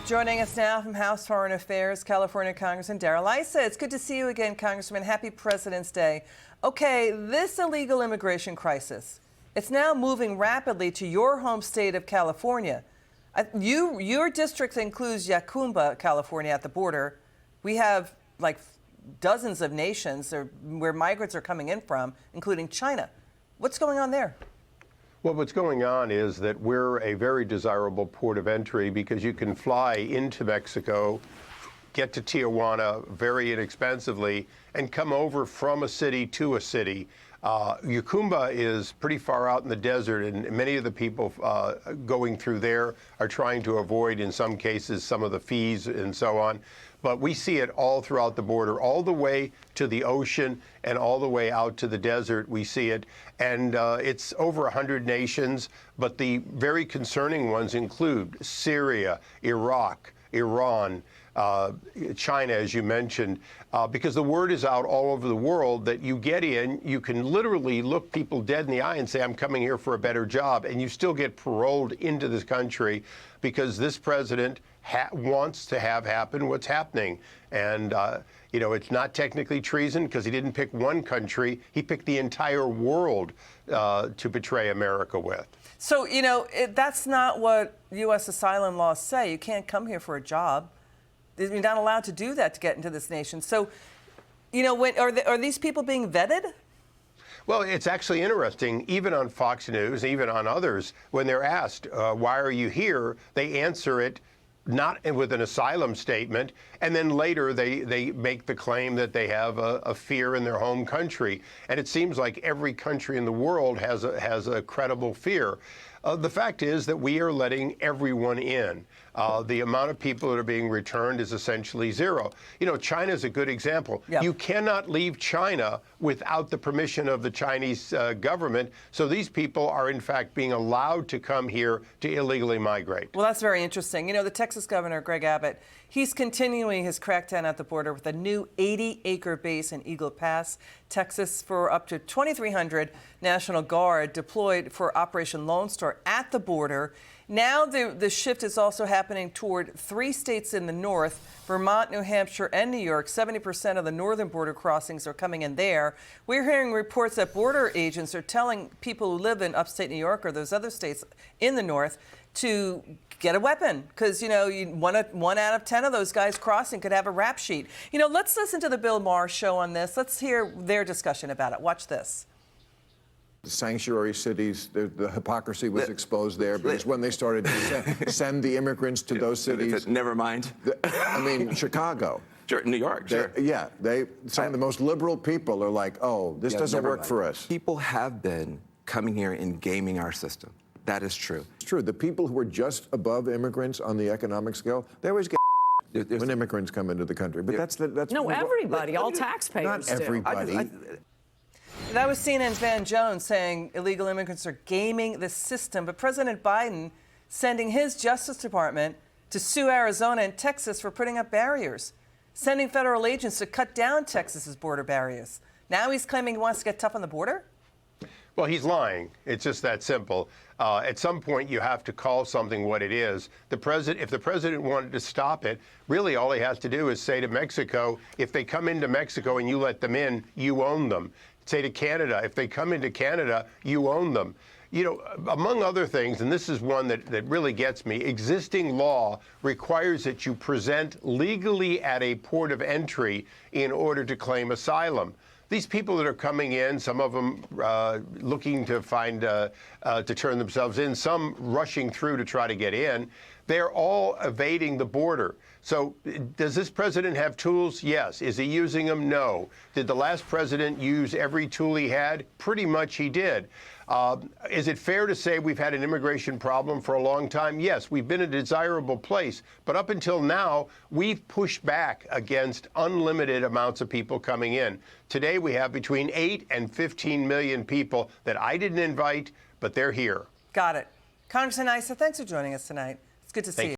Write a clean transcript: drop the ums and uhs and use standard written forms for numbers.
Joining us now from House Foreign Affairs, California Congressman Darrell Issa. It's good to see you again, Congressman. Happy President's Day. Okay, this illegal immigration crisis, it's now moving rapidly to your home state of California. Your district includes Yacumba, California, at the border. We have like dozens of nations where migrants are coming in from, including China. What's going on there? Well, what's going on is that we're a very desirable port of entry because you can fly into Mexico, get to Tijuana very inexpensively, and come over from a city to a city. Yacumba is pretty far out in the desert, and many of the people going through there are trying to avoid, in some cases, some of the fees and so on. But we see it all throughout the border, all the way to the ocean and all the way out to the desert. We see it. And it's over 100 nations, but the very concerning ones include Syria, Iraq, Iran, China, as you mentioned, because the word is out all over the world that you get in, you can literally look people dead in the eye and say, I'm coming here for a better job, and you still get paroled into this country because this president wants to have happen what's happening. And, you know, it's not technically treason because he didn't pick one country. He picked the entire world to betray America with. So, you know, that's not what U.S. asylum laws say. You can't come here for a job. You're not allowed to do that to get into this nation. So, you know, are these people being vetted? Well, it's actually interesting, even on Fox News, even on others, when they're asked, why are you here, they answer it not with an asylum statement, and then later they make the claim that they have a fear in their home country. And it seems like every country in the world has a credible fear. The fact is that we are letting everyone in. The amount of people that are being returned is essentially zero. You know, China is a good example. Yep. You cannot leave China without the permission of the Chinese government. So these people are, in fact, being allowed to come here to illegally migrate. Well, that's very interesting. You know, the Texas governor, Greg Abbott, he's continuing his crackdown at the border with a new 80-acre base in Eagle Pass, Texas, for up to 2,300 National Guard deployed for Operation Lone Star at the border. Now the shift is also happening toward 3 states in the north, Vermont, New Hampshire, and New York. 70% of the northern border crossings are coming in there. We're hearing reports that border agents are telling people who live in upstate New York or those other states in the north to get a weapon, because, you know, one out of 10 of those guys crossing could have a rap sheet. You know, let's listen to the Bill Maher show on this. Let's hear their discussion about it. Watch this. The sanctuary cities, the hypocrisy was exposed there, because when they started to send the immigrants to those cities... Never mind. I mean, Chicago. Sure, New York, sure. Yeah, some of the most liberal people are like, oh, this doesn't work for us. People have been coming here and gaming our system. That is true. It's true. The people who are just above immigrants on the economic scale, they always get when immigrants come into the country. But that's no, everybody, all taxpayers. Not everybody. That was CNN's Van Jones saying illegal immigrants are gaming the system. But President Biden sending his Justice Department to sue Arizona and Texas for putting up barriers, sending federal agents to cut down Texas's border barriers. Now he's claiming he wants to get tough on the border? Well, he's lying. It's just that simple. At some point, you have to call something what it is. If the president wanted to stop it, really all he has to do is say to Mexico, if they come into Mexico and you let them in, you own them. Say to Canada, if they come into Canada, you own them. You know, among other things, and this is one that really gets me, existing law requires that you present legally at a port of entry in order to claim asylum. These people that are coming in, some of them looking to find, to turn themselves in, some rushing through to try to get in, they're all evading the border. So does this president have tools? Yes. Is he using them? No. Did the last president use every tool he had? Pretty much he did. Is it fair to say we've had an immigration problem for a long time? Yes, we've been a desirable place. But up until now, we've pushed back against unlimited amounts of people coming in. Today, we have between 8 and 15 million people that I didn't invite, but they're here. Got it. Congressman Issa, thanks for joining us tonight. It's good to see you.